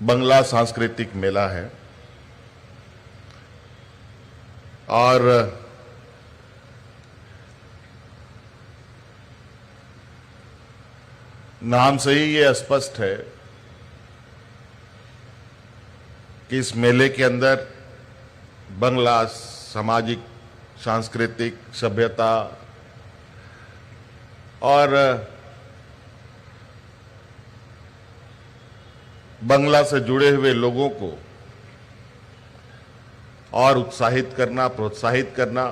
बंगला सांस्कृतिक मेला है और नाम से ही ये स्पष्ट है कि इस मेले के अंदर बंगला सामाजिक सांस्कृतिक सभ्यता और बंगला से जुड़े हुए लोगों को और उत्साहित करना, प्रोत्साहित करना,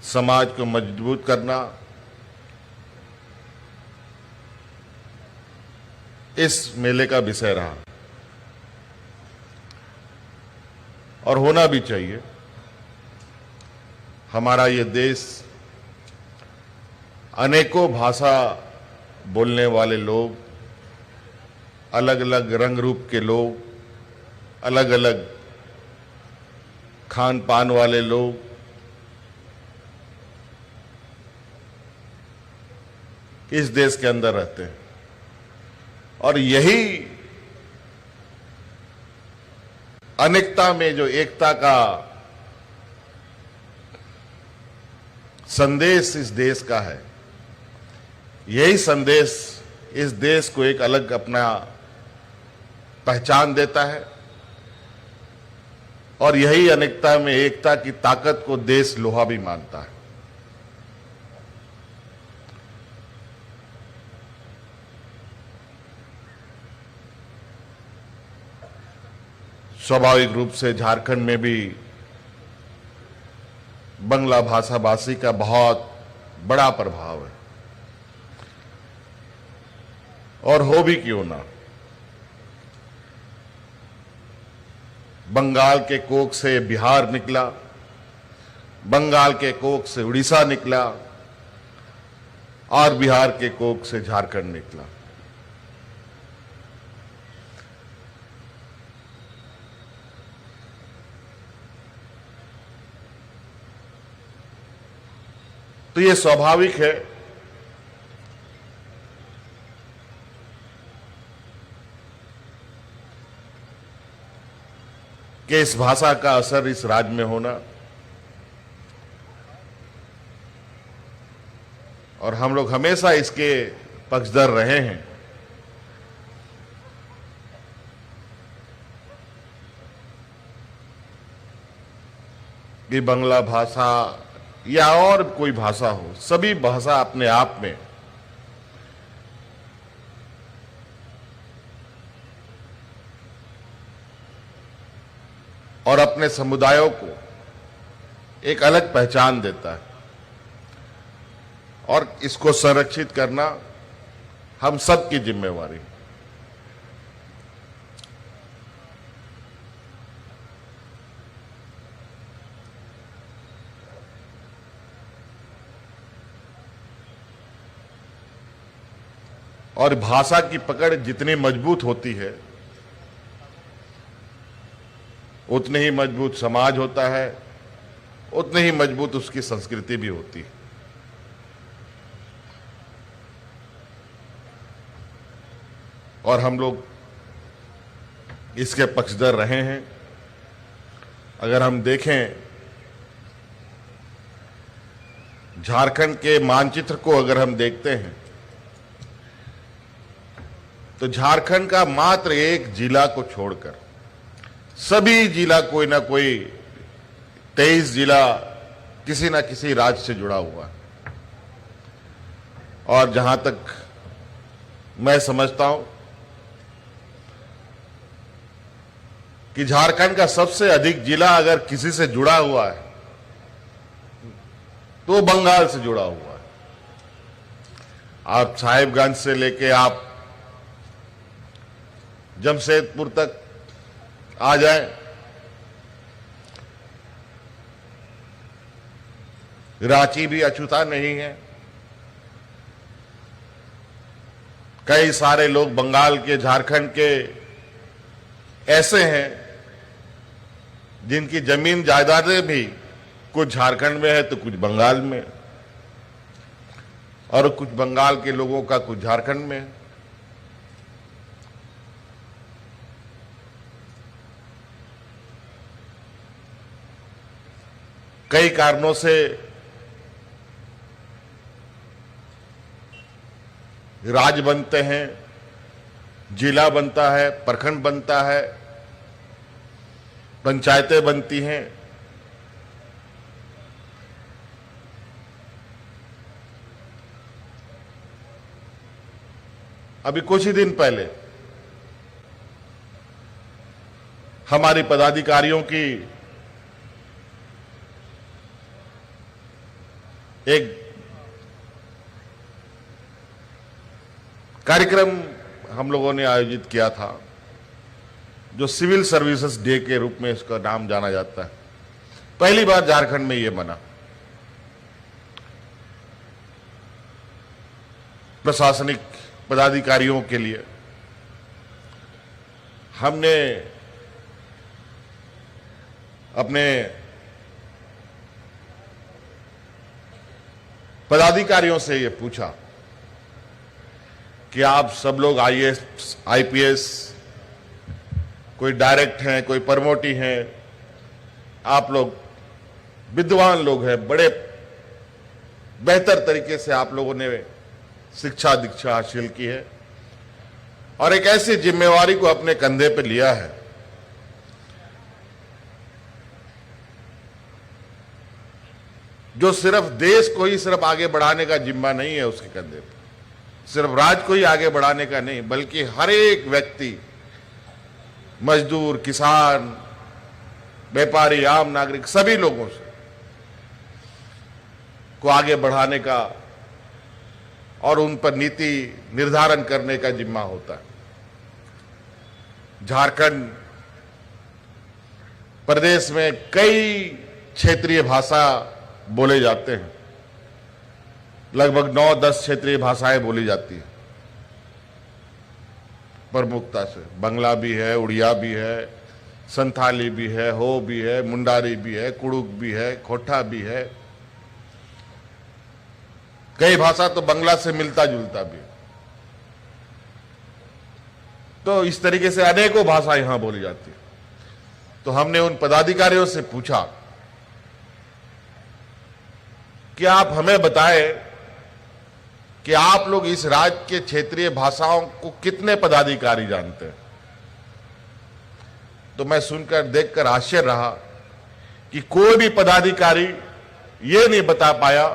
समाज को मजबूत करना, इस मेले का विषय रहा और होना भी चाहिए। हमारा ये देश अनेकों भाषा बोलने वाले लोग, अलग अलग रंग रूप के लोग, अलग अलग खान पान वाले लोग, इस देश के अंदर रहते हैं और यही अनेकता में जो एकता का संदेश इस देश का है, यही संदेश इस देश को एक अलग अपना पहचान देता है और यही अनेकता में एकता की ताकत को देश लोहा भी मानता है। स्वाभाविक रूप से झारखंड में भी बंगला भाषा भाषी का बहुत बड़ा प्रभाव है और हो भी क्यों ना। बंगाल के कोख से बिहार निकला, बंगाल के कोख से उड़ीसा निकला और बिहार के कोख से झारखंड निकला। तो ये स्वाभाविक है कि इस भाषा का असर इस राज्य में होना और हम लोग हमेशा इसके पक्षधर रहे हैं। कि बंगला भाषा या और कोई भाषा हो, सभी भाषा अपने आप में और अपने समुदायों को एक अलग पहचान देता है और इसको संरक्षित करना हम सब की जिम्मेवारी। और भाषा की पकड़ जितनी मजबूत होती है उतने ही मजबूत समाज होता है, उतने ही मजबूत उसकी संस्कृति भी होती है। और हम लोग इसके पक्षधर रहे हैं। अगर हम देखें झारखंड के मानचित्र को अगर हम देखते हैं तो झारखंड का मात्र एक जिला को छोड़कर सभी जिला कोई ना कोई 23 जिला किसी ना किसी राज्य से जुड़ा हुआ है। और जहां तक मैं समझता हूं कि झारखंड का सबसे अधिक जिला अगर किसी से जुड़ा हुआ है तो बंगाल से जुड़ा हुआ है। आप साहिबगंज से लेके आप जमशेदपुर तक आ जाए, रांची भी अछूता नहीं है। कई सारे लोग बंगाल के, झारखंड के ऐसे हैं जिनकी जमीन जायदादें भी कुछ झारखंड में है तो कुछ बंगाल में, और कुछ बंगाल के लोगों का कुछ झारखंड में है। कई कारणों से राज्य बनते हैं, जिला बनता है, प्रखंड बनता है, पंचायतें बनती हैं। अभी कुछ ही दिन पहले हमारी पदाधिकारियों की एक कार्यक्रम हम लोगों ने आयोजित किया था, जो सिविल सर्विसेज डे के रूप में इसका नाम जाना जाता है। पहली बार झारखंड में यह बना। प्रशासनिक पदाधिकारियों के लिए हमने अपने पदाधिकारियों से ये पूछा कि आप सब लोग आईएएस, आईपीएस, कोई डायरेक्ट हैं, कोई प्रमोटी हैं, आप लोग विद्वान लोग हैं, बड़े बेहतर तरीके से आप लोगों ने शिक्षा दीक्षा हासिल की है और एक ऐसी जिम्मेवारी को अपने कंधे पे लिया है जो सिर्फ देश को ही सिर्फ आगे बढ़ाने का जिम्मा नहीं है उसके कंधे पे, सिर्फ राज्य को ही आगे बढ़ाने का नहीं, बल्कि हर एक व्यक्ति, मजदूर, किसान, व्यापारी, आम नागरिक, सभी लोगों से को आगे बढ़ाने का और उन पर नीति निर्धारण करने का जिम्मा होता है। झारखंड प्रदेश में कई क्षेत्रीय भाषा बोले जाते हैं, लगभग 9-10 क्षेत्रीय भाषाएं बोली जाती हैं प्रमुखता से। बंगला भी है, उड़िया भी है, संथाली भी है, हो भी है, मुंडारी भी है, कुड़ुक भी है, खोटा भी है। कई भाषा तो बंगला से मिलता जुलता भी। तो इस तरीके से अनेकों भाषा यहां बोली जाती है। तो हमने उन पदाधिकारियों से पूछा कि आप हमें बताएं कि आप लोग इस राज्य के क्षेत्रीय भाषाओं को कितने पदाधिकारी जानते हैं। तो मैं सुनकर देखकर आश्चर्य रहा कि कोई भी पदाधिकारी ये नहीं बता पाया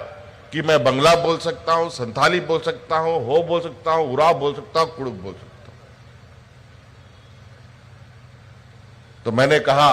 कि मैं बंगला बोल सकता हूं, संथाली बोल सकता हूं, हो बोल सकता हूं, उराव बोल सकता हूं, कुड़ुक बोल सकता हूं। तो मैंने कहा